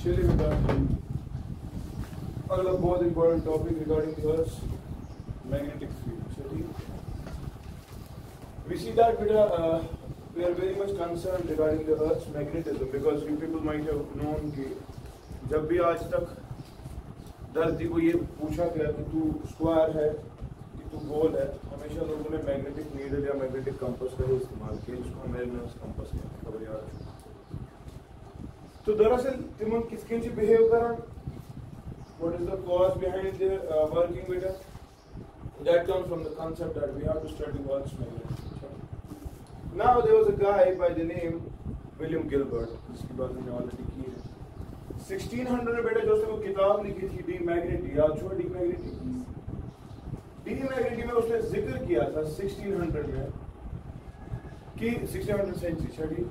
चलिए बेटा, अगला बहुत important topic regarding the earth magnetic field. चलिए, we see that beta we are very much concerned regarding the earth's magnetism because you people might have known कि जब भी आज तक धरती को ये पूछा गया कि तू स्क्वायर है कि तू गोल है, हमेशा लोगों ने मैग्नेटिक नीडल या मैग्नेटिक कंपास का ही इस्तेमाल किया, जिसको अमेरिकन कंपास कहते हैं. खबर याद है? तो दरअसल तिमन किसके से बिहेव करा, what is the cause behind their working with us? That comes from the concept that we have to study Earth's magnetism. Now there was a guy by the name William Gilbert, जिसकी बात हमने already की है. 1600 में बेटा जो उसने वो किताब लिखी थी डी मैग्नेटी, याद छो डी मैग्नेटी. डी मैग्नेटी में उसने जिक्र किया था 1600 में कि 1600 सेंचुरी छठी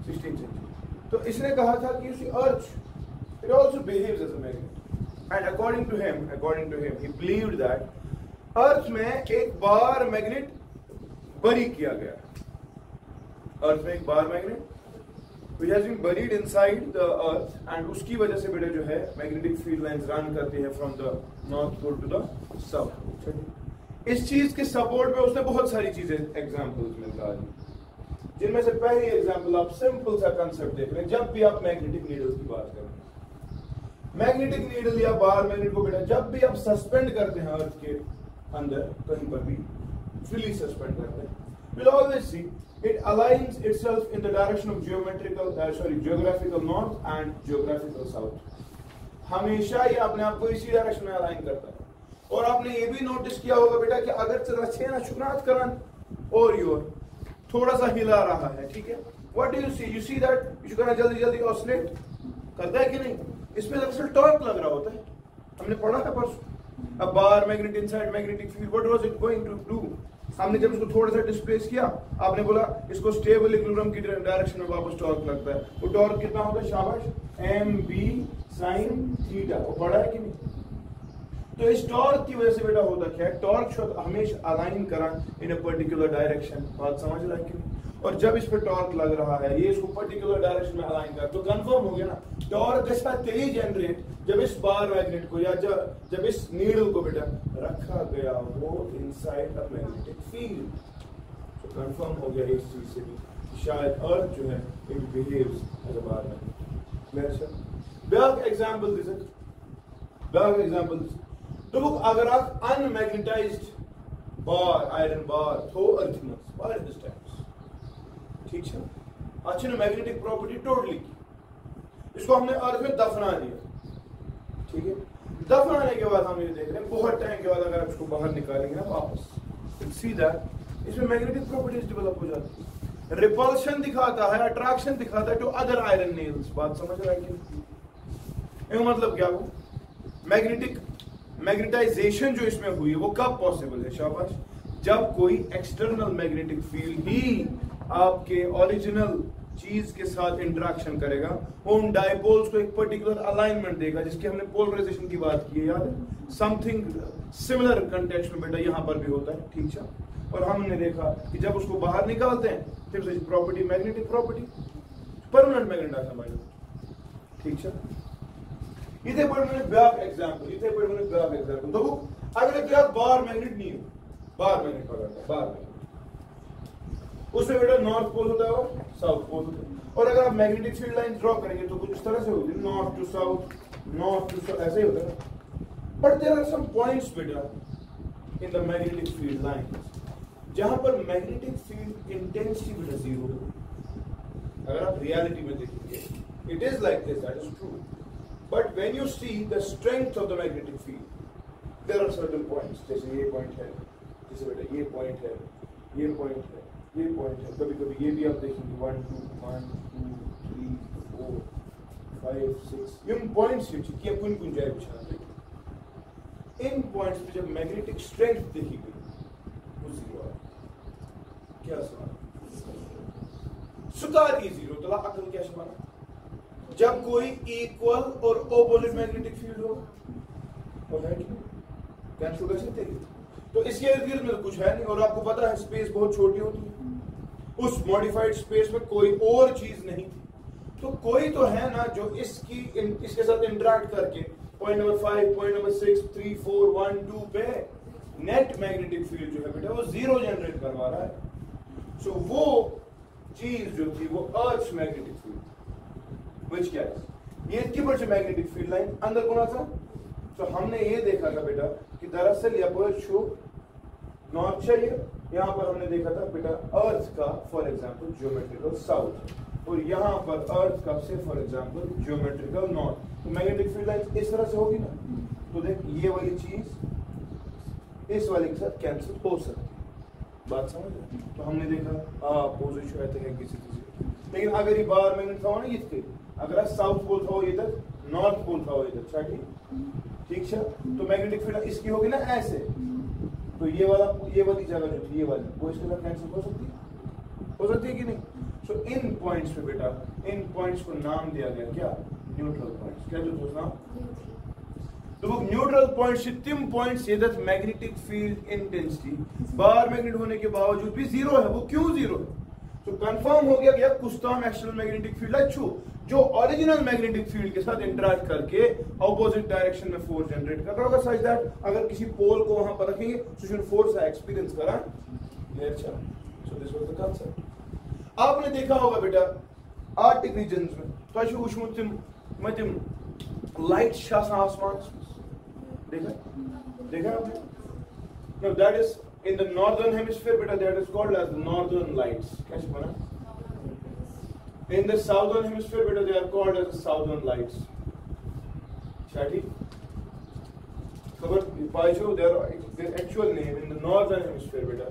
16th सेंचुरी. तो इसने कहा था कि उसी अर्थ it also behaves as a magnet, and according to him he believed that अर्थ में एक बार मैग्नेट बरी किया गया. अर्थ में एक bar magnet which has been buried inside the earth, and उसकी वजह से बेटा जो है मैग्नेटिक फील्ड लाइंस रन करती है from the north pole to the south pole. इस चीज के सपोर्ट में उसने बहुत सारी चीजें एग्जांपल्स में निकाली, जिनमें से पहली एग्जांपल आप सिंपल सा कंसेप्ट देख रहे हैं. जब भी आप मैग्नेटिक नीडल की बात करें, मैग्नेटिक नीडल या बार मैग्नेट को बेटा जब भी आप सस्पेंड करते हैं अर्थ के अंदर कहीं पर भी फ्रीली सस्पेंड करते हैं, we'll always see it aligns itself in the direction of geographical north and geographical south. हमेशा ये अपने आप को इसी डायरेक्शन में अलाइन करता है. और आपने ये भी नोटिस किया होगा बेटा कि अगर चला शुक्रात करन और योर थोड़ा सा हिला रहा है, ठीक है, what do you see? You see that शुक्राना जल्दी जल्दी ऑसिलेट करता है कि नहीं? इसमें दरअसल टॉर्क लग रहा होता है. हमने पढ़ा था परसों. A bar magnet inside magnetic field, what was it going to do? हमने जब इसको थोड़ा सा डिस्प्लेस किया, आपने बोला इसको स्टेबल इक्विलिब्रियम की डायरेक्शन में वापस टॉर्क लगता है. वो टॉर्क कितना होता है? शाबाश, mb sin थीटा. वो पढ़ा है कि नहीं? तो इस टॉर्क की वजह से बेटा होता क्या है, टॉर्क शुड हमेशा अलाइन करा इन अ पर्टिकुलर डायरेक्शन. बात समझ रहा है कि नहीं? और जब इस पर टॉर्क लग रहा है, ये इसको पर्टिकुलर डायरेक्शन में अलाइन कर, तो कंफर्म हो गया ना, टॉर्क जैसा तेज जनरेट जब इस बार मैग्नेट को या जब इस नीडल को बेटा रखा गया वो इनसाइड द मैग्नेटिक फील्ड. तो कंफर्म हो गया इस चीज से भी शायद अर्थ जो है it behaves as a bar magnet. Back example this तो अगर आप अनमैग्नेटाइज्ड बार आयरन बार थो अर्थ में बार दिस टाइम्स, ठीक है, अच्छी ने मैग्नेटिक प्रॉपर्टी टोटली की, इसको हमने अर्थ में दफना दिया, ठीक है. दफनाने के बाद हम ये देख रहे हैं बहुत टाइम के बाद अगर आप इसको बाहर निकालेंगे ना वापस, सी दैट इसमें मैग्नेटिक प्रॉपर्टीज डेवलप हो जाती है. रिपल्शन दिखाता है, अट्रैक्शन दिखाता है टू अदर आयरन नेल्स. बात समझ रहा है कि मतलब क्या हो? मैग्नेटाइजेशन जो इसमें हुई है वो कब पॉसिबल है? शाबाश, जब कोई एक्सटर्नल मैग्नेटिक फील्ड ही आपके ओरिजिनल चीज के साथ इंटरेक्शन करेगा, वो उन डायपोल्स को एक पर्टिकुलर अलाइनमेंट देगा, जिसकी हमने पोलराइजेशन की बात की है, याद है? समथिंग सिमिलर कंटेक्स्ट में बेटा यहां पर भी होता है, ठीक है. और हमने देखा कि जब उसको बाहर निकालते हैं फिर property magnetic property permanent magnet आता है, ठीक है. इथे पर मैंने बैक एग्जांपल तो अगर क्या बार मैग्नेट नहीं हो, बार मैग्नेट पकड़ता है, बार मैग्नेट उसमें बेटा नॉर्थ पोल होता है और साउथ पोल होता है. और अगर आप मैग्नेटिक फील्ड लाइन ड्रॉ करेंगे तो कुछ इस तरह से होगी, नॉर्थ टू साउथ ऐसे ही होता है. But there are some points बेटा in the magnetic field lines जहां पर मैग्नेटिक फील्ड इंटेंसिटी बेटा जीरो है. अगर आप रियलिटी में देखेंगे it is like this, that is true. But when you see the strength of the magnetic field there are certain points, जैसे ये पॉइंट है, जैसे बेटा ये पॉइंट है, ये पॉइंट है, ये पॉइंट है, कभी कभी ये भी आप देखेंगे 1 2 3 4 5 6 इन पॉइंट्स की कुन जाए बिछाना. इन पॉइंट्स पे जब मैग्नेटिक स्ट्रेंथ देखी गई वो जीरो है. क्या सवाल? सुकार की जीरो तो अकल क्या सवाल? जब कोई इक्वल और ओपोजिट मैग्नेटिक फील्ड हो और है क्या शुगर से तो इसके इर्द गिर्द में कुछ है नहीं. और आपको पता है स्पेस बहुत छोटी होती है, उस मॉडिफाइड स्पेस में कोई और चीज नहीं थी. तो कोई तो है ना जो इसके साथ इंटरेक्ट करके पॉइंट नंबर 5, पॉइंट नंबर 6, 3, 4, 1, 2 पे नेट मैग्नेटिक फील्ड जो है बेटा वो 0 जनरेट करवा रहा है। सो वो चीज जो थी वो अर्थ मैग्नेटिक फील्ड विच क्या है ये की मैग्नेटिक फील्ड लाइन अंदर कौन था। तो हमने ये देखा था बेटा कि दरअसल यहाँ शो नॉर्थ चाहिए, यहाँ पर हमने देखा था बेटा अर्थ का फॉर एग्जांपल ज्योमेट्रिकल साउथ और यहाँ पर अर्थ का से फॉर एग्जांपल ज्योमेट्रिकल नॉर्थ। तो मैग्नेटिक फील्ड लाइन इस तरह से होगी ना, तो देख ये वाली चीज इस वाले के साथ कैंसिल हो सकती है, बात समझ रहे। तो हमने देखा अपोजिट रहते हैं किसी चीज, लेकिन अगर ये बार मैग्नेट था ना इसके, अगर साउथ पोल था इधर, नॉर्थ पोल था इधर, ठीक है। तो मैग्नेटिक फील्ड इसकी होगी ना ऐसे, तो ये वाली जगह जो थी ये वाली वो इसके साथ कैंसिल हो सकती है कि नहीं। सो इन पॉइंट्स पे बेटा इन पॉइंट्स को नाम दिया गया क्या, न्यूट्रल पॉइंट्स। क्या जो नाम तो न्यूट्रल पॉइंट्स तिम पॉइंट्स ये magnetic field intensity bar magnet होने के बावजूद भी 0 है। वो क्यों 0 है? तो कंफर्म हो गया कि कुछ एक्सटर्नल मैग्नेटिक फील्ड है जो ओरिजिनल मैग्नेटिक फील्ड के साथ इंटरेक्ट करके अपोजिट डायरेक्शन में फोर्स जनरेट कर रहा होगा, सच दैट अगर किसी पोल को वहां पर रखेंगे तो शुड फोर्स एक्सपीरियंस करा लेयर चल। So this was the concept. आपने देखा होगा बेटा आर्टिक रीजन्स में तो उष्मतिम लाइट शासन आसमान देखा आपने। No that is in the northern hemisphere बेटा, that is called as the northern lights. कैसे बना? In the southern hemisphere, beta, they are called as the southern lights. Chati. But Paisho, their actual name in the northern hemisphere, beta,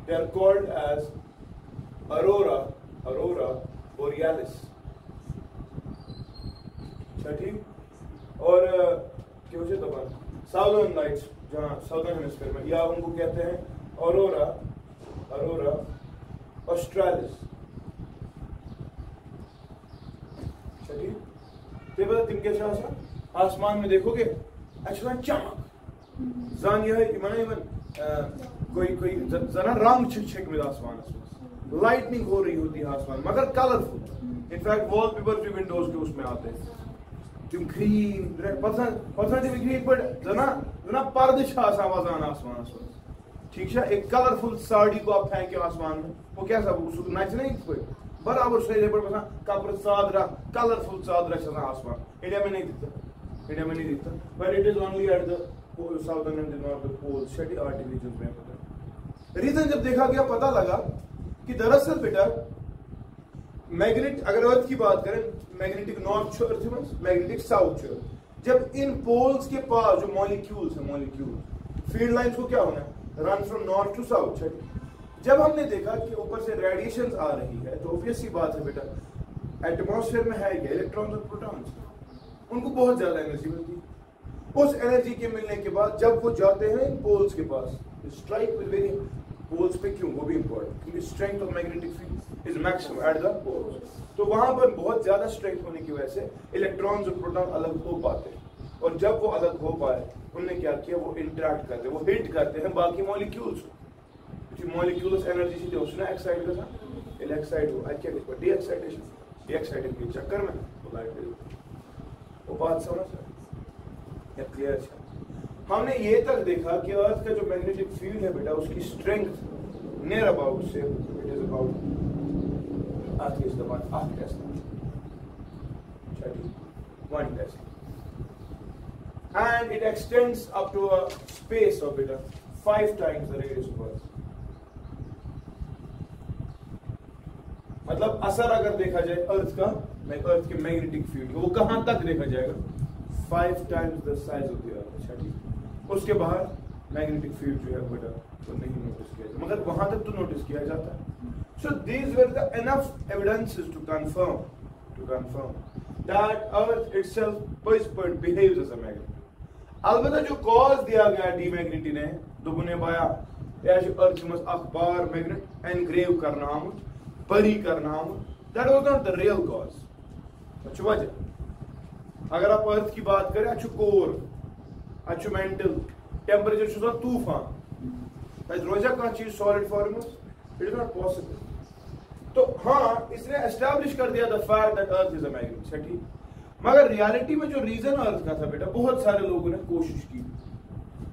they are called as aurora borealis. Chati. और क्या होता है तब southern lights जहाँ southern hemisphere में, या उनको कहते हैं aurora australis. आसमान में देखोगे अच्छा चमक जान यह कोई जना रंग छिक में आसमान लाइटनिंग हो रही होती है आसमान मगर कलरफुल। इनफैक्ट वॉलपेपर जो विंडोज के उसमें आते हैं तुम ग्रीन ग्रीन पर जना पर्दा वजान आसमान, ठीक है। एक कलरफुल साड़ी को आप फेंके आसमान में, वो कैसा नच नहीं बराबर सही बसान कपर चादरा कलरफुल चादरा आसमान। इंडिया में नहीं दिखता but it is only at the southern end the northern pole shady arctic region में पता। रीजन जब देखा गया पता लगा कि दरअसल बेटा मैग्नेट अगर अर्थ की बात करें मैग्नेटिक नॉर्थ अर्थ में मैग्नेटिक साउथ जब इन पोल्स के पास जो मॉलिक्यूल्स है मॉलिक्यूल फील्ड लाइंस को क्या होना है run from north to south. जब हमने देखा कि ऊपर से रेडिएशन आ रही है तो ऑब्वियस सी बात है बेटा एटमॉस्फेयर में है क्या इलेक्ट्रॉन्स और प्रोटॉन्स, उनको बहुत ज्यादा एनर्जी मिलती है। उस एनर्जी के मिलने के बाद जब वो जाते हैं पोल्स के पास स्ट्राइक विद वेरी पोल्स पे, क्यों वो भी इंपॉर्टेंट क्योंकि strength of magnetic field is maximum at the poles. तो वहां पर बहुत ज्यादा स्ट्रेंथ होने की वजह से इलेक्ट्रॉन्स और प्रोटॉन अलग हो पाते हैं और जब वो अलग हो पाए उन्होंने क्या किया वो इंटरेक्ट करते हैं वो हिट करते हैं बाकी मॉलिक्यूल्स को। मॉलिक्यूल्स एनर्जी से जो उसने एक्साइट का था एक्साइट हो आज क्या डी एक्साइटेशन के चक्कर में तो लाइट वो बात समझ या क्लियर है। हमने ये तक देखा कि अर्थ का जो मैग्नेटिक फील्ड है बेटा उसकी स्ट्रेंथ नियर अबाउट से it is about earth is about 8 Tesla 1 Tesla and it extends up to a space of beta 5 times the radius of Earth। मतलब असर अगर देखा जाए अर्थ के मैग्नेटिक फील्ड वो कहां तक देखा जाएगा 5 times the size of the Earth। अच्छा ठीक, उसके बाहर मैग्नेटिक फील्ड जो है बेटा तो नहीं नोटिस किया जाता मगर वहां तक तो नोटिस किया जाता है। सो these were the enough evidences to confirm that Earth itself behaves as a magnet। अलबत्ता जो कॉज दिया गया डीमैग्नेटी ने दोगुने बाया अर्थ मज बार मैग्नेट एनग्रेव करना आमुत परी करना आमुत that was not the real cause. अच्छी वजह अगर आप अर्थ की बात करें अच्छु कोर अच्छु मेंटल टेम्परेचर छुसा तूफान रोजा कह चीज solid form it is not possible. तो हाँ, इसने एस्टैब्लिश कर दिया the fact that earth is a magnet, ठीक। मगर रियलिटी में जो रीजन अर्थ का था बेटा, बहुत सारे लोगों ने कोशिश की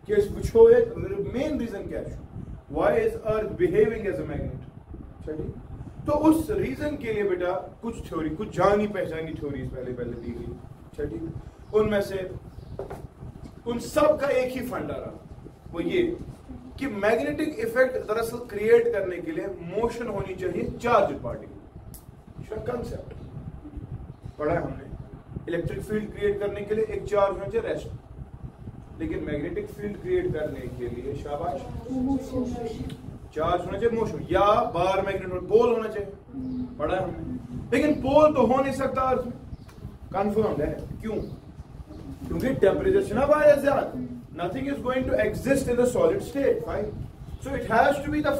कि इस पूछो मेन रीजन क्या है, why is earth behaving as a magnet, ठीक। तो उस रीजन के लिए बेटा कुछ थ्योरी, कुछ जानी पहचानी थ्योरीज पहले दी गई, ठीक। उनमें से उन सब का एक ही फंडा रहा, वो ये कि मैग्नेटिक इफेक्ट दरअसल क्रिएट करने के लिए मोशन होनी चाहिए चार्ज पार्टिकल। कंसेप्ट पढ़ा है हमने, इलेक्ट्रिक फील्ड क्रिएट करने के लिए एक चार्ज होना चाहिए रेस्ट, लेकिन मैग्नेटिक फील्ड क्रिएट करने के लिए शाबाश चार्ज होना चाहिए मोशन, या बार मैग्नेट पोल होना चाहिए, पढ़ा है हमने। लेकिन पोल तो हो नहीं सकता अर्थ में, कंफर्म है। क्यों? क्योंकि टेम्परेचर से ना बाहर ज्यादा, nothing is going to exist in the solid state, fine. So it has to be the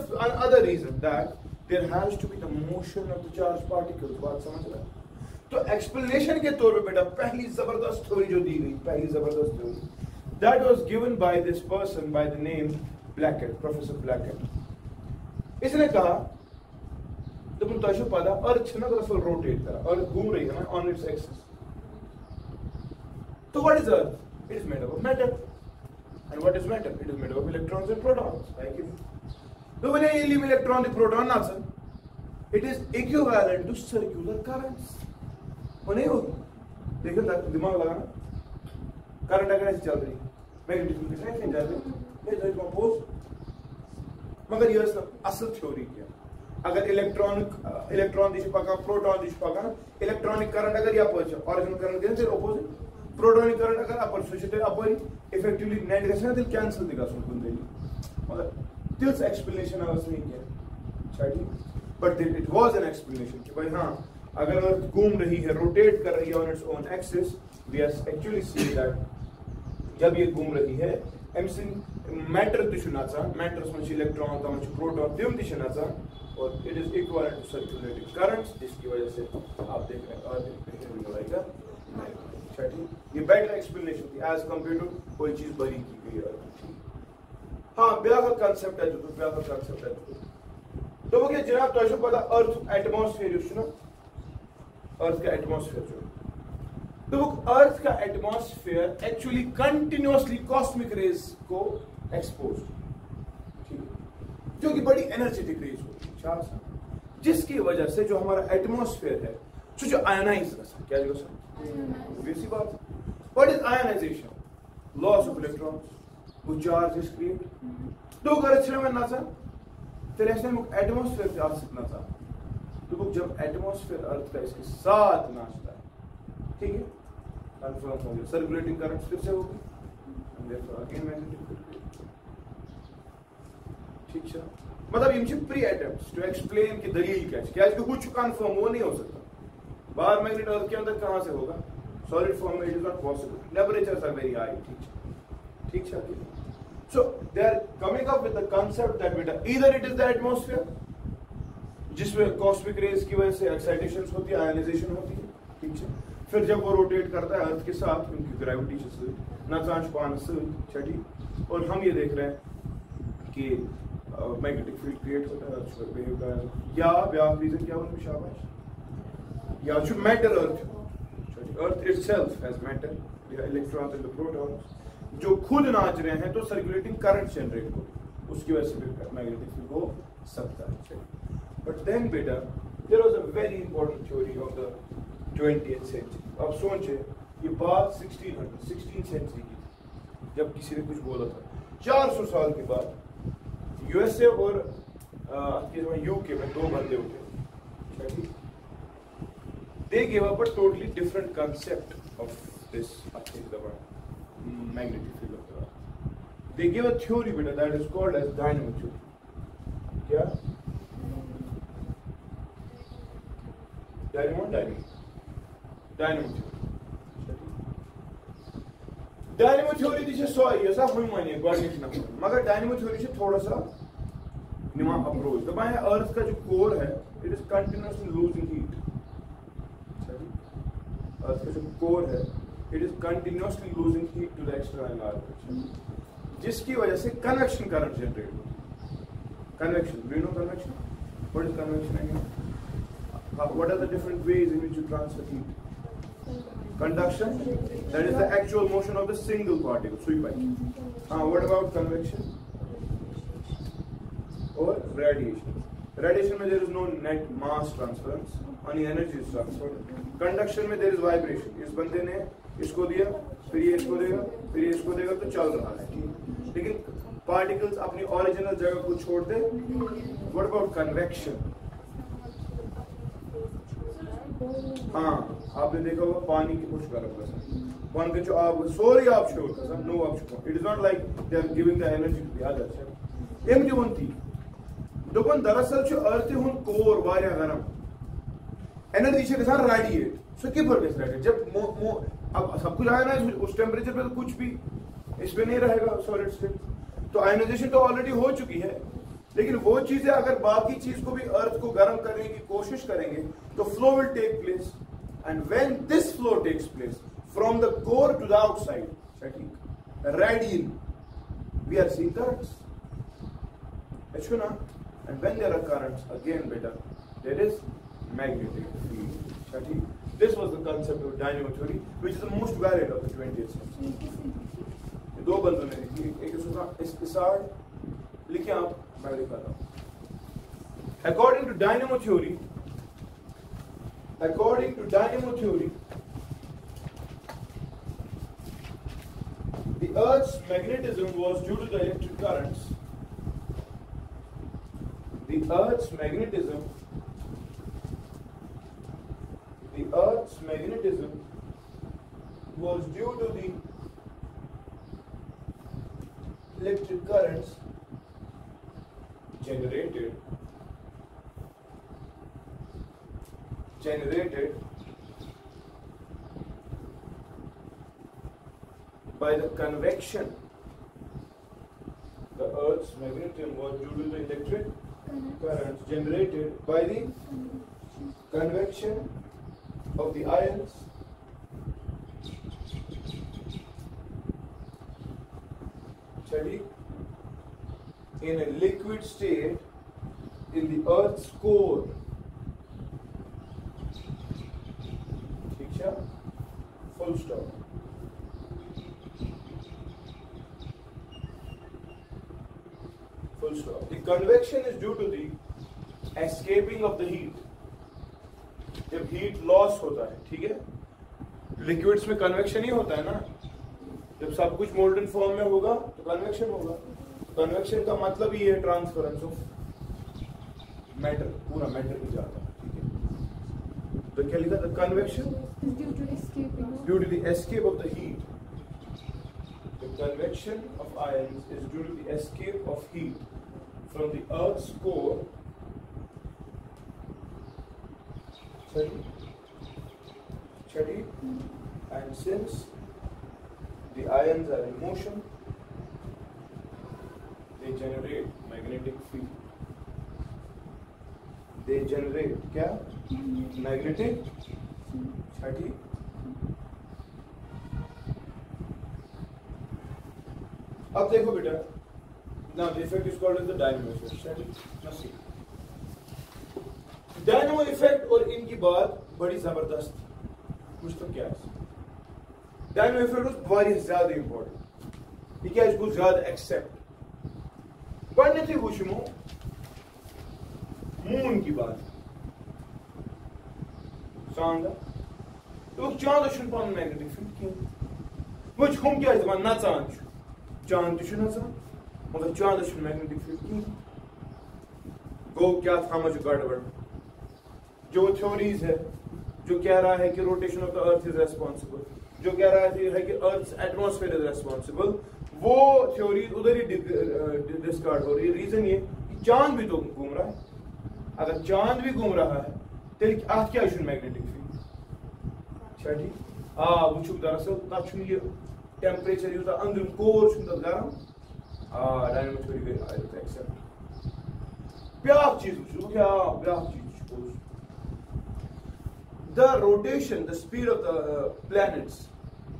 other reason that there has to be the motion of the charged particles. बात समझ रहे हैं? तो एक्सप्लेनेशन के तौर पे बेटा पहली जबरदस्त थ्योरी जो दी गई, पहली जबरदस्त theory, that was given by this person by the name Blackett, Professor Blackett. इसने कहा तो तुम पता अर्थ ना दरअसल रोटेट करा, अर्थ घूम रही है ना on its axis. तो what is earth? It is made up of matter. And what is matter? It is made up of electrons and protons. Like it. So when I leave electron, the proton answer, it is equivalent to circular currents. वो नहीं होगी, देखो दिमाग लगाना, current अगर ऐसे चल रही है, मैग्नेटिक फील्ड कैसे नहीं चल रही, ये अपोज। मगर ये असल थ्योरी क्या? अगर इलेक्ट्रॉन दिशा पका, प्रोटॉन दिशा पका, इलेक्ट्रॉनिक करंट अगर या पहुंचा, ऑरिजिनल करंट के फिर अपोजिट, प्रोटॉनिक करंट अगर अपर स्विच है अपर इफेक्टिवली नेट गसना दिल कैंसिल दिखा सुन कुंडली। मगर दिस एक्सप्लेनेशन आवाज नहीं किया, चलिए, but it was an explanation कि भाई हाँ, अगर अर्थ घूम रही है, रोटेट कर रही है on its own axis, we are actually see that जब ये घूम रही है मैटर दिशुनाचा, मैटर्स म्हणजे इलेक्ट्रॉन का म्हणजे प्रोटॉन दिम दिशुनाचा, और it is equal to circulating currents, जिसकी वजह से आप देख रहे हैं अर्थ बिहेविंग लाइक अ, ये बेटर एक्सप्लेनेशन थी एज कंपेयर टू कोई चीज बड़ी की गई है। हाँ, ब्याह का कांसेप्ट है, जो ब्याह का कांसेप्ट है तो वो क्या जनाब, तो ऐसा पता अर्थ एटमॉस्फेयर ना, अर्थ का एटमॉस्फेयर जो, तो वो अर्थ का atmosphere actually continuously cosmic rays को एक्सपोज, ठीक है, जो कि बड़ी एनर्जेटिक रेज होती है, जिसकी वजह से जो हमारा एटमॉस्फेयर है जो आयनाइज कर सकता, क्या जो बेसिक बात। What is ionisation? Loss of electrons, वो चार्ज इज क्रिएट, तो करछन में ना सा तेरे ऐसे मुक एटमॉस्फेयर से आ सकना था, तो वो जब एटमॉस्फेयर अर्थ का इसके साथ नाचता है, ठीक है, कंफर्म हो गया, सर्कुलेटिंग करंट फिर से होगी, एंड देयरफॉर अगेन मैग्नेटिक, ठीक है। मतलब इनसे प्री अटेम्प्ट्स टू एक्सप्लेन कि दलील क्या है, क्या इसको कुछ कंफर्म वो नहीं हो सकता, बाहर मैग्नेट अर्थ के अंदर कहां से होगा, सॉलिड फॉर्म में it is not possible, temperatures are very high, ठीक है। So they are coming up with the concept that बेटा either it is the atmosphere जिसमें कॉस्मिक रेज की वजह से एक्साइटेशंस होती है, आयनाइजेशन होती है, ठीक है, फिर जब वो रोटेट करता है अर्थ के साथ, क्योंकि ग्रेविटी से नचांच पान से छठी, और हम ये देख रहे हैं कि मैग्नेटिक फील्ड क्रिएट होता है अर्थ पर बिहेव कर, या व्यापक रीजन क्या उनमें शाबाश, या जो matter earth itself has matter, electrons and the protons जो खुद नाच रहे हैं, तो सर्कुलेटिंग करंट जनरेट हो, उसकी वजह से भी मैग्नेटिक फील्ड हो सकता है। बट देन बेटा there was a very important theory of the 20th century. अब सोचे ये बात 16th सेंचुरी की थी, जब किसी ने कुछ बोला था, 400 साल के बाद यूएसए और यूके में दो बंदे उठे, they gave up a totally different concept of this magnetic field of the earth. They gave a theory beta that is called as dynamo theory. क्या? Dynamo theory. Dynamo theory दिशे सो आई ऐसा हुई मानिए goodness ना, मगर डायनेमो थ्योरी से थोड़ा सा Nima approach. तो भाई अर्थ का जो कोर है, it is continuously losing heat, earth का जो कोर है, it is continuously losing heat to the external environment, जिसकी वजह से कन्वेक्शन करंट जनरेट होती है। Convection, do you know convection? What is convection? what are the different ways in which you transfer heat? Conduction, that is the actual motion of the single particle, sui pai. What about convection or radiation? Radiation में there is no net mass transference, only energy is transferred. Conduction में there is vibration. इस बंदे ने इसको दिया, फिर ये इसको देगा, फिर ये इसको देगा, तो चल रहा है, लेकिन particles अपनी original जगह को छोड़ दे. What about convection? हाँ, आपने देखा होगा पानी की कुछ गर्म कसम, पानी के जो आप sorry आप शोर कसम, no आप शोर. It is not like they are giving the energy to the others. एम जो बनती, दोपन दरअसल जो अर्थ हुन कोर वारिया गरम, एनर्जी से किसान रेडिएट. सो क्या फर्क है रेडिएट? जब अब सब कुछ आया ना उस टेम्परेचर पे तो कुछ भी इस पे नहीं रहेगा सॉलिड स्टेट. तो आयनाइजेशन तो ऑलरेडी हो चुकी है, लेकिन वो चीजें अगर बाकी चीज को भी अर्थ को गर्म करने की कोशिश करेंगे तो flow will take place. And when this flow takes place from the core to the outside, radial, we are seeing currents. अच्छा ना? And when there are currents, again बेटा, there is magnetic field. This was the concept of dynamo theory, which is the most valid of the 20th century. दो बंदों ने लिखी, एक इसआर लिखे, आप मैं लिखा था. According to dynamo theory, the Earth's magnetism was due to the electric currents. The Earth's magnetism was due to the electric currents generated by the convection. The Earth's magnetism was due to the electric currents generated by the convection of the ions in a liquid state in the Earth's core. Full stop. The convection is due to the escaping of the heat. जब heat loss होता है, ठीक है, liquids में convection ही होता है ना. जब सब कुछ मोल्टन फॉर्म में होगा तो कन्वेक्शन होगा. कन्वेक्शन का मतलब ही है ट्रांसफरेंस ऑफ मैटर, पूरा मैटर ही जाता है, ठीक है. तो क्या लिखा था? Convection due to the escape of the heat. The convection of ions is due to the escape of heat from the earth's core. And since the ions are in motion, they generate magnetic field. They generate क्या? Magnetic. छठी. अब देखो बेटा, now the effect is called as the dynamo effect. Now see. Dynamo effect और इनकी बात बड़ी जबरदस्त कुछ तो क्या है. डायनामो इफेक्ट वारिया ज्यादा इंपॉर्टेंट. ये क्या इसको ज्यादा एक्सेप्ट. गणित वुचमो मून की बात चांद तो चांद छुन पान मैग्नेटिक फील्ड की वुच हम क्या दपान नचान चांद छु नचान मगर चांद छुन मैग्नेटिक फील्ड की. गो क्या समझ गड़बड़. जो थ्योरीज है जो कह रहा है कि rotation of the earth is responsible, जो कह रहा है कि अर्थ एटमॉस्फेयर इज रेस्पॉन्सिबल, वो थ्योरीज उधर ही डिस्कार्ड हो रही है. रीजन ये कि चांद भी तो घूम रहा है. अगर चांद भी घूम रहा है तेल अत क्या मैग्नेटिक फील्ड. ठीक वो दरअसल तथ ये टेम्परेचर यूत अंदर कोर गरम. डायनामो थ्योरी गई एक्सेप्ट. ब्या चीज क्या ब्या चीज the rotation, the speed of the planets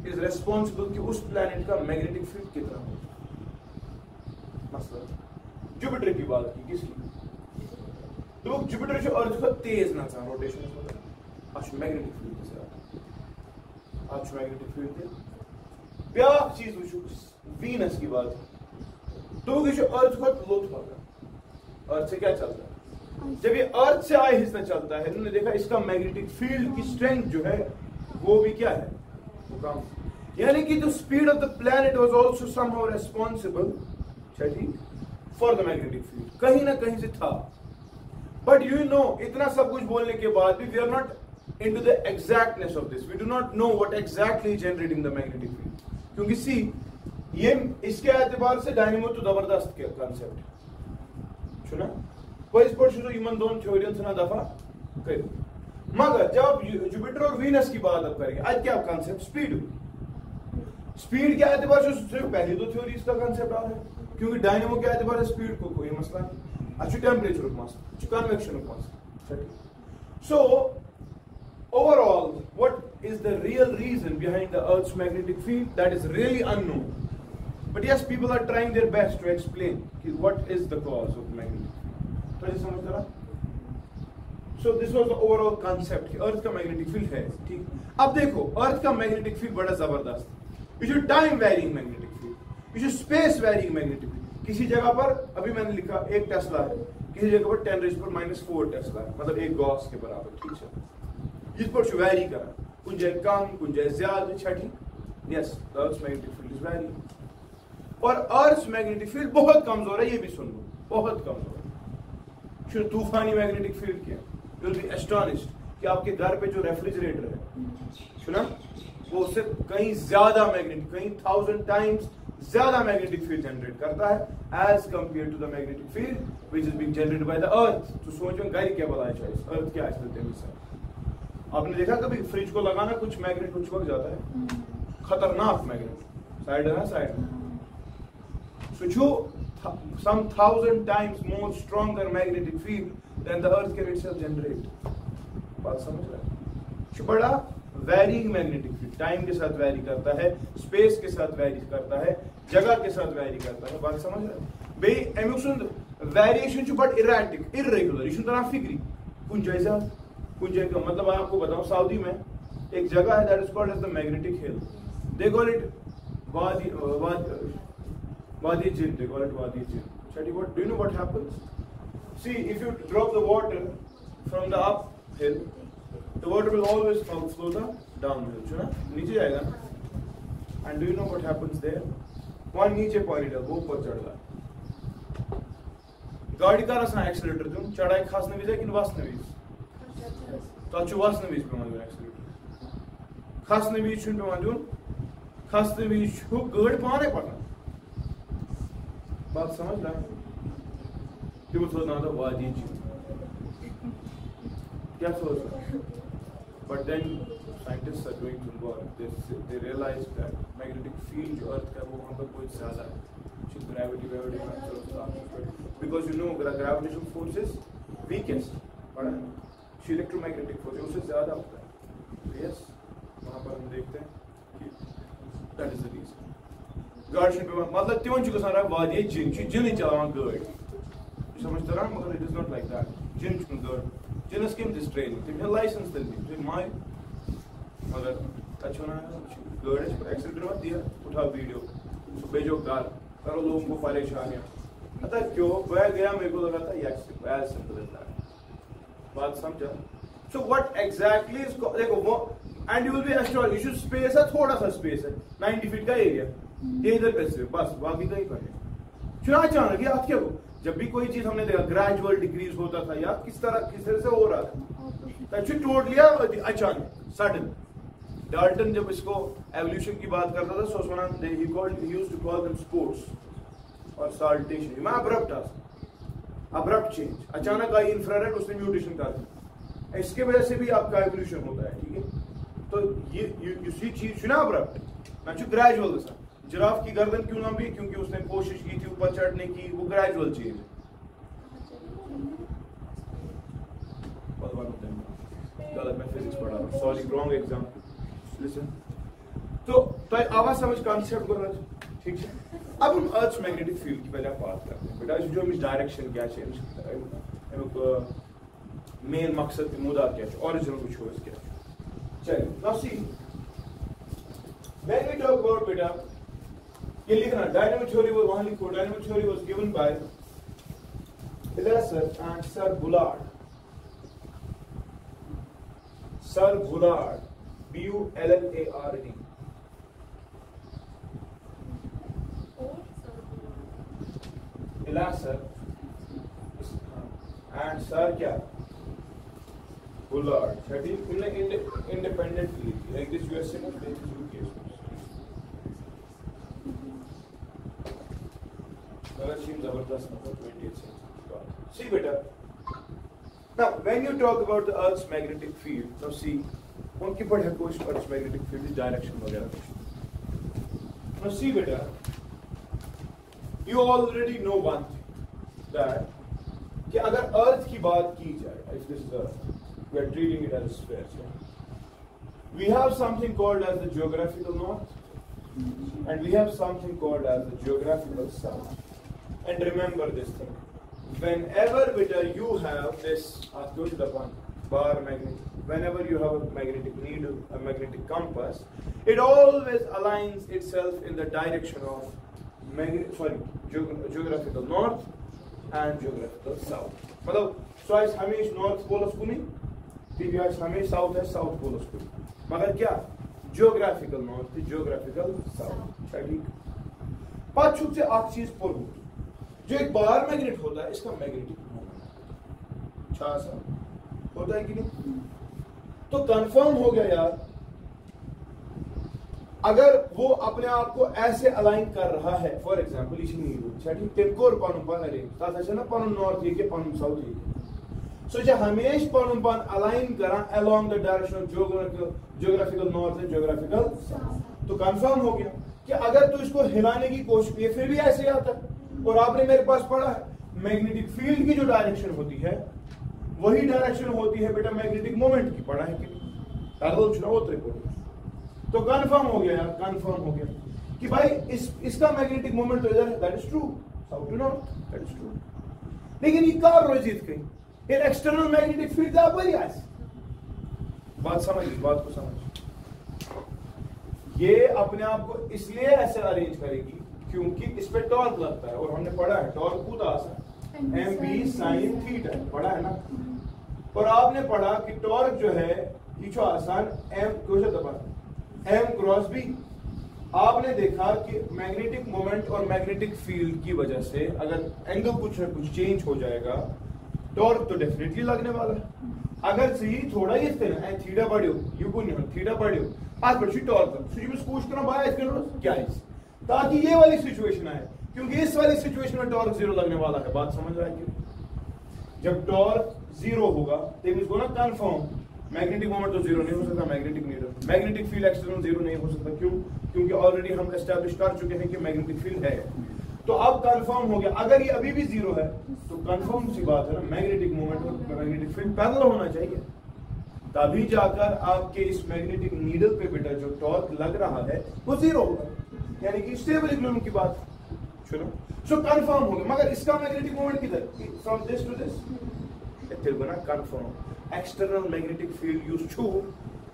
is responsible कि उस planet का magnetic field कितना हो. मसला जुपिटर की बात की, किसकी? तो जुपिटर जो अर्थ को तेज नचान rotation magnetic field magnetic field ब्या चीज वो वीनस की बात तो अर्थ को लोथ पकड़ा अर्थ से क्या चलता है जब ये अर्थ से आए हिस्सा चलता है उन्होंने देखा इसका मैग्नेटिक फील्ड की स्ट्रेंथ जो है वो भी क्या है वो कम यानी कि the speed of the planet was also somehow responsible for the magnetic field कहीं ना कहीं से था बट यू नो इतना सब कुछ बोलने के बाद भी we are not into the exactness of this we do not know what exactly is generating the magnetic field क्योंकि सी ये इसके एतबार से डायनेमो तो जबरदस्त कांसेप्ट सुना कोई स्पोर्ट्स जो ह्यूमन दोन थ्योरियन से ना दफा कर मगर जब जुपिटर और वीनस की बात अब करेंगे आज क्या कांसेप्ट स्पीड के एतबार से सिर्फ पहली दो थ्योरीज का कांसेप्ट आ रहा है क्योंकि डायनेमो के एतबार से स्पीड को कोई मसला नहीं अच्छी टेंपरेचर को मसला अच्छी कन्वेक्शन को मसला सो overall what is the real reason behind the earth's magnetic field that is really unknown but yes people are trying their best to explain what is the cause of the magnetic field तो ये समझ रहा so this was the overall concept कि earth का magnetic field है ठीक अब देखो earth का magnetic field बड़ा जबरदस्त ये जो time varying magnetic field ये जो space varying magnetic field किसी जगह पर अभी मैंने लिखा 1 टेस्ला है किसी जगह पर 10⁻⁴ टेस्ला है मतलब 1 गॉस के बराबर ठीक है इस पर वैरी करा कुछ जगह कम कुछ जगह ज्यादा छठी yes earth magnetic field is vary और अर्थ मैग्नेटिक फील्ड बहुत कमजोर है ये भी सुन लो बहुत कमजोर है तूफानी मैग्नेटिक फील्ड क्या यू विल बी एस्टोनिश्ड कि आपके घर पे जो रेफ्रिजरेटर है सुना वो उससे कहीं ज्यादा मैग्नेटिक कहीं 1000 टाइम्स ज्यादा मैग्नेटिक फील्ड जनरेट करता है as compare to the magnetic field which is being generated by the earth तो सोचो घर क्या बनाया चाहिए अर्थ क्या है आपने देखा कभी फ्रिज को लगाना कुछ मैग्नेट कुछ वक्त जाता है खतरनाक मैग्नेट साइड है ना side so some 1000 times more stronger magnetic field than the earth can itself generate बात समझ रहे हैं बड़ा वैरिंग मैग्नेटिक फील्ड टाइम के साथ वैरी करता है स्पेस के साथ वैरी करता है जगह के साथ वैरी करता है बात समझ रहे हैं बे एमिक्सन वेरिएशन जो बट इरेटिक इरेगुलर इशू तरह फिक्री कुछ जैसा कुछ जगह मतलब आपको बताऊं सऊदी में एक जगह है that is called as the magnetic hill they call it Wadi Jinn they call it Wadi Jinn चलिए what do you know what happens see if you drop the water from the up hill the water will always flow the down hill जो ना नीचे जाएगा and do you know what happens there वहां नीचे पानी डाल वो ऊपर चढ़ रहा गाड़ी का रसा एक्सीलरेटर दूं चढ़ाई खास नवीज है कि वास नवीज तो वस नवीज पे एक्सीलरेटर खस नवीज पे खस नवीज गाड़ पाने पकड़ बात समझ रहा तमिस नाम वादी क्या सोच but then scientist are going to work they realize that magnetic field जो अर्थ का वो वहां पर बहुत ज्यादा है gravity because you know gravitation force is weakest electromagnetic force उससे ज्यादा होता है यस वहां पर हम देखते हैं कि दैट इज द रीजन गाड़ी पे मतलब तिवन छु गसान वादी जिन जिन चलावान गाड़ी समझ तरह मगर it is not like that जिन छु गाड़ी जिनस केम दिस ट्रेनिंग तिम लाइसेंस दिल दी माय मगर अच्छा ना गाड़ी एक्सीडेंट मत दिया उठा वीडियो तो भेजो घर करो लोगों को परेशानियां पता क्यों मैं गया मेरे को लगा था yes as simple as that बात समझा सो व्हाट एग्जैक्टली इज देखो वो and you will be astronaut you should space है थोड़ा सा स्पेस है 90 फीट का एरिया ये इधर पे से बस बाकी कहीं पर है चुना अचानक याद क्या हो जब भी कोई चीज हमने देखा ग्रेजुअल डिक्रीज होता था या किस तरह से हो रहा था दैट टोट लिया अचानक सडन डाल्टन जब इसको एवोल्यूशन की बात करता था so he used to call them sports और साल्टेशन मैं अब्रप्ट चेंज अचानक आई इंफ्रारेड उसने म्यूटेशन कर दिया इसके वजह से भी आपका एवोल्यूशन होता है ठीक है तो ये यू सी चीज सुना अब्रप्ट मैं ग्रेजुअल था जिराफ की गर्दन क्यों लंबी क्योंकि उसने कोशिश की थी ऊपर चढ़ने की वो ग्रेजुअल चेंज गलत मैं फिजिक्स पढ़ा रहा हूं सॉरी रॉन्ग एग्जांपल लिसन तो आवाज समझ कॉन्सेप्ट कर रहा ठीक है अब हम अर्थ मैग्नेटिक फील्ड की पहले बात करते हैं बेटा जो हम डायरेक्शन क्या चेंज मेन मकसद मुदा क्या ओरिजिनल वो क्या चलिए now see when we talk about बेटा ये लिखना डायनामिक थ्योरी वो वहां लिखो dynamic theory was given by Elazar and Sir Bullard. Sir Bullard, B-U-L-L-A-R-D. Elazar and Sir क्या? Bullard. Independently, like this USA, like this UK. Color scheme जबरदस्त मतलब 20th century. See beta. Now, when you talk about the Earth's magnetic field, now see, उनकी पर है कोई Earth's magnetic field की direction वगैरह कुछ. Now see beta, you already know one thing that कि अगर Earth की बात की जाए, if this is Earth, we are treating it as a sphere. Yeah? We have something called as the geographical north, and we have something called as the geographical south. And remember this thing. Whenever you have this bar magnet, whenever you have a magnetic needle, a magnetic compass, it always aligns itself in the direction of geographical north and geographical south. मतलब choice हमेशा north pole को नहीं, choice हमेशा south pole को नहीं, मगर क्या geographical north, geographical south, ठीक? पांचों से एक चीज पढ़ो जो एक बार मैग्नेट होता है इसका मैग्नेटिक मोमेंट सा होता है कि नहीं तो कंफर्म हो गया यार अगर वो अपने आप को ऐसे अलाइन कर रहा है फॉर एग्जांपल इसी नीडल ठीक तेमकोर पनुन पान अरे ताथा छना पनुन नॉर्थ ये के पनुन साउथ ये सो जे हमेश पनुन पान अलाइन करा along the direction of geographical north and geographical तो कंफर्म हो गया कि अगर तू इसको हिलाने की कोशिश ये फिर भी ऐसे आता है और आपने मेरे पास पढ़ा है मैग्नेटिक फील्ड की जो डायरेक्शन होती है वही डायरेक्शन होती है बेटा मैग्नेटिक मोमेंट की पढ़ा है कि तो कंफर्म हो गया यार कंफर्म हो गया कि भाई इसका मैग्नेटिक मोमेंट तो इधर है that is true south to north that is true लेकिन ये कार रोजित कहीं ये एक्सटर्नल मैग्नेटिक फील्ड का पर यार बात समझिए बात को समझिए ये अपने आप को इसलिए ऐसे अरेंज करेगी क्योंकि इस पे टॉर्क लगता है और हमने पढ़ा है टॉर्क खुद आसान एम बी साइन थीटा पढ़ा है ना और आपने पढ़ा कि टॉर्क जो है ये जो आसान एम एम क्रॉस बी आपने देखा कि मैग्नेटिक मोमेंट और मैग्नेटिक फील्ड की वजह से अगर एंगल कुछ ना कुछ चेंज हो जाएगा टॉर्क तो डेफिनेटली लगने वाला है अगर सही थोड़ा ही इसके ना थीटा बढ़ियो यू को नहीं थीटा बढ़ियो आज बढ़ी टॉर्क सुजी में स्कूश करना बाय इसके क्या है ताकि ये वाली सिचुएशन आए क्योंकि इस वाली सिचुएशन में टॉर्क जीरो लगने वाला है बात समझ रहा है जब टॉर्क जीरो होगा तो इसको ना कंफर्म मैग्नेटिक मोमेंट तो जीरो नहीं हो सकता magnetic needle magnetic field external zero नहीं हो सकता क्यों क्योंकि ऑलरेडी हम एस्टैब्लिश कर चुके हैं कि मैग्नेटिक फील्ड है तो अब कंफर्म हो गया अगर ये अभी भी जीरो है तो कंफर्म सी बात है ना मैग्नेटिक मोमेंट और मैग्नेटिक फील्ड पैरेलल होना चाहिए तभी जाकर आपके इस मैग्नेटिक नीडल पे बेटा जो टॉर्क लग रहा है वो जीरो होगा यानी कि स्टेबल इक्विलिब्रियम की बात सुनो सो कंफर्म हो गया मगर इसका मैग्नेटिक मोमेंट किधर from this to this it will बना confirm external magnetic field used to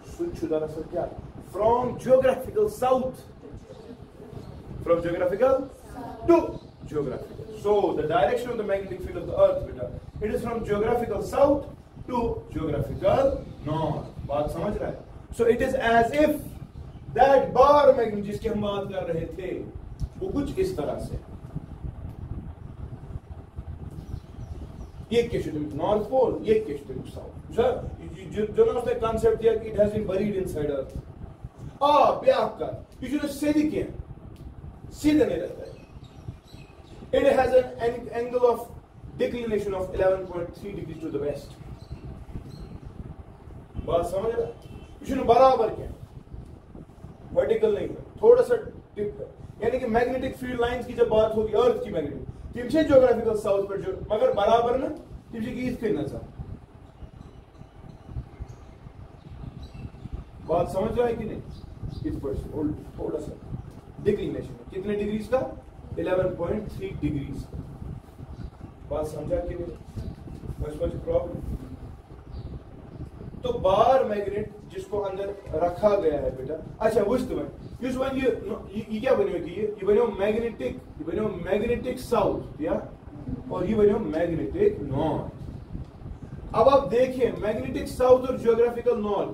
switch to दरअसल क्या from geographical south from geographical to geographical so the direction of the magnetic field of the earth बेटा it is from geographical south to geographical north बात समझ रहा है so it is as if that bar magnet जिसकी हम बात कर रहे थे वो कुछ इस तरह से ये क्वेश्चन नॉर्थ पोल ये क्वेश्चन साउथ सर जो ना उसने कांसेप्ट दिया कि it has been buried inside earth प्याक का ये जो सीधी के सीधे नहीं रहता है it has an angle of declination of 11.3 degree to the west बात समझ रहा है बराबर क्या वर्टिकल नहीं है थोड़ा सा टिप है यानी कि मैग्नेटिक फील्ड लाइंस की जब बात होगी अर्थ की मैग्नेटिक तिमसे ज्योग्राफिकल साउथ पर जो मगर बराबर ना तिमसे की इसके नजर बात समझ रहा है कि नहीं इस पर थोड़ा सा डिक्लिनेशन कितने डिग्रीज का 11.3 डिग्रीज बात समझा कि नहीं बस प्रॉब्लम तो बार मैग्नेट जिसको अंदर रखा गया है बेटा, अच्छा वुछ तुम युस वन ये क्या बनो कि ये बनो मैग्नेटिक साउथ या, और ये बनो मैग्नेटिक नॉर्थ। अब आप देखिए मैग्नेटिक साउथ और जियोग्राफिकल नॉर्थ,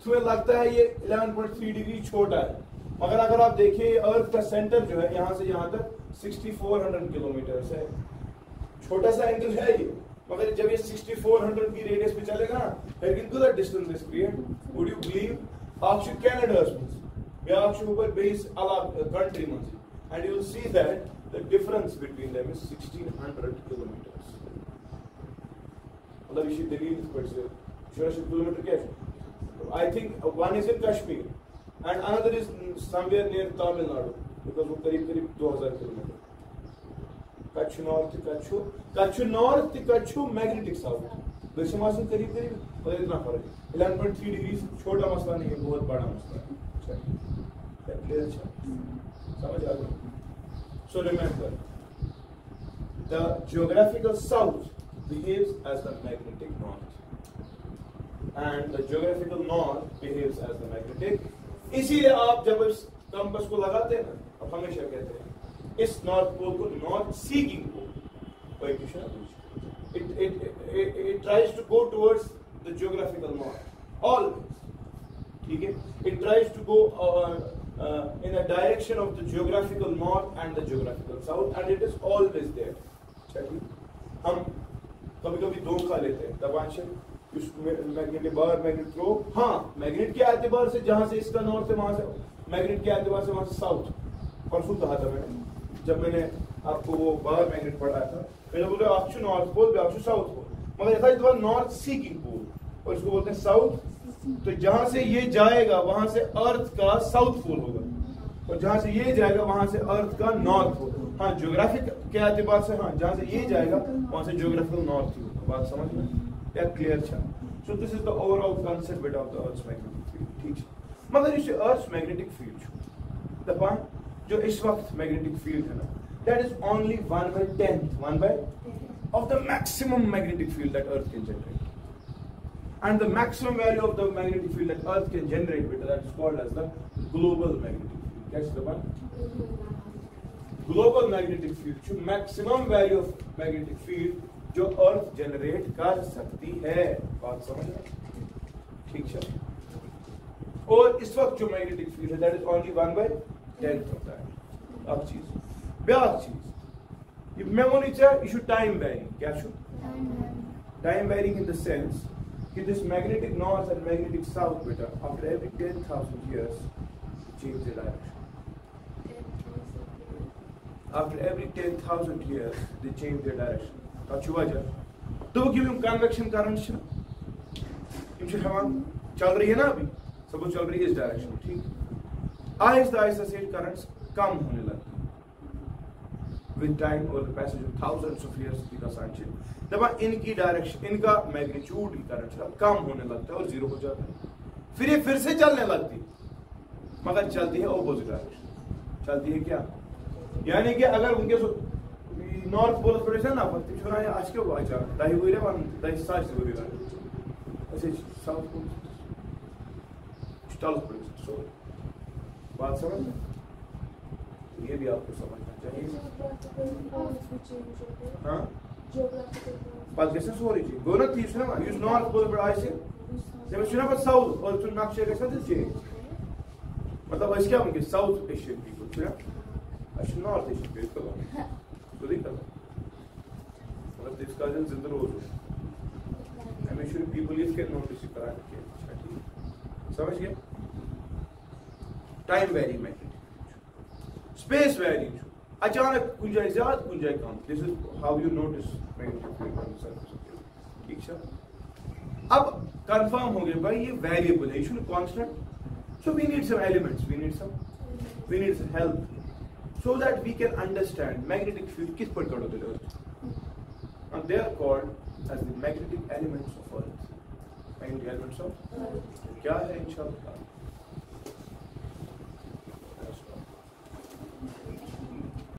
तुम्हें लगता है ये 11.3 डिग्री छोटा है, मगर अगर आप देखिए अर्थ का सेंटर जो है यहाँ से यहाँ तक 6400 किलोमीटर है, छोटा सा एंगल है ये, मगर जब ये 6400 की रेडियस पे चलेगा ना, कितना distance this create, would you believe आप छु कनाडास मंज या आप छु ऊपर बेस अलग कंट्री मंज, and you will see that the difference between them is 1600 kilometres. मतलब ये दलील पर से 1600 किलोमीटर क्या है, I think one is in Kashmir and another is somewhere near Tamil Nadu because वो करीब 2000 kilometre. Kutch north Kutch magnetic south, दक्षिण मासन करीब और इतना फर्क है। 11.3 डिग्री छोटा मसला नहीं है, बहुत बड़ा मसला है। समझ आ गया? So remember, the geographical south behaves as the magnetic north. And the geographical north behaves as the magnetic। इसीलिए आप जब इस कंपास को लगाते हैं ना, अब हमेशा कहते हैं इस नॉर्थ पोल को north seeking pole, it tries to go towards the geographical north always, ठीक है? It tries to go in a direction of the geographical north and the geographical south, and it is always there। चलिए, हम कभी-कभी धोखा लेते हैं, दबांश magnet bar magnet throw, हाँ magnet के एतबार से जहां से इसका नॉर्थ है वहां से, मैग्नेट के एतबार से वहां से साउथ। परसों कहा था मैंने जब मैंने आपको वो बार मैग्नेट पढ़ाया था, मैंने बोला आप छु नॉर्थ पोल आप छु साउथ पोल, मगर यथा इस नॉर्थ सीकिंग पोल और इसको बोलते हैं साउथ। तो जहां से ये जाएगा वहां से अर्थ का साउथ पोल होगा, और जहां से ये जाएगा वहां से अर्थ का नॉर्थ पोल। हाँ ज्योग्राफिक के एतबार से, हाँ जहां से ये जाएगा वहां से ज्योग्राफिकल नॉर्थ ही होगा। बात समझ में क्लियर छा? So this is the overall concept bit of the Earth's magnetic field, ठीक है? मगर इस Earth's magnetic field दफा जो इस वक्त magnetic field है ना, that is only 1/10 of the maximum magnetic field that Earth can generate, and the maximum value of the magnetic field that Earth can generate, bit that is called as the global magnetic field। Catch the one? Global magnetic field, जो maximum value of magnetic field जो अर्थ generate कर सकती है। बात समझ में? ठीक है। और इस वक्त जो मैग्नेटिक फील्ड है that is only 1/10 of that. अब चीज ब्याक चीज ये मेमोरी चा इशू टाइम वेरिंग, क्या छु time varying in the sense कि this magnetic north and magnetic south बेटा after every 10,000 years change their direction। after every 10,000 years they change their direction। वजह तो कन्वेक्शन करंट चल रही है ना, अभी सब चल रही है इस डायरेक्शन में, ठीक? आहिस्ता आहिस्ता से करंट्स कम होने लगती है विद टाइम और the passage of thousands of years की कसम दबा इनकी डायरेक्शन, इनका मैग्नीट्यूड करंट कम होने लगता है और जीरो हो जाता है। फिर ये फिर से चलने लगती है, मगर चलती है ऑपोजिट डायरेक्शन। चलती है क्या? यानी कि अगर उनके नॉर्थ पोल प्रोडक्शन ना पड़ती छोरा ये आज के वाचा दाई हुई रे वन दाई साज हुई रे ऐसे साउथ पोल स्टॉल प्रोडक्शन। सो बात समझ में? ये भी आपको समझना चाहिए। हाँ बात कैसे सो रही थी गोना थी सुना यूज नॉर्थ पोल पर ऐसे जब सुना पर साउथ और तो नक्शे के साथ चेंज, मतलब इसके हम के साउथ एशियन पीपल सुना अच्छा नॉर्थ एशियन पीपल तो नहीं करना, मतलब इसका जन जिंदा रोज हो हमेशा पीपल इसके नोटिस करा के। अच्छा ठीक समझ गए? Time very magnetic, space very अचानक कुछ जाए ज्यादा कुछ जाए कम। This is how you notice magnetic field on the surface of the earth. ठीक है? अब कंफर्म हो गया भाई ये वेरिएबल है, इशू constant. So we need some elements, we need some help so that we can understand magnetic field किस पर कट होते हैं, and they are called as the magnetic elements of Earth। magnetic elements of क्या है इंशाल्लाह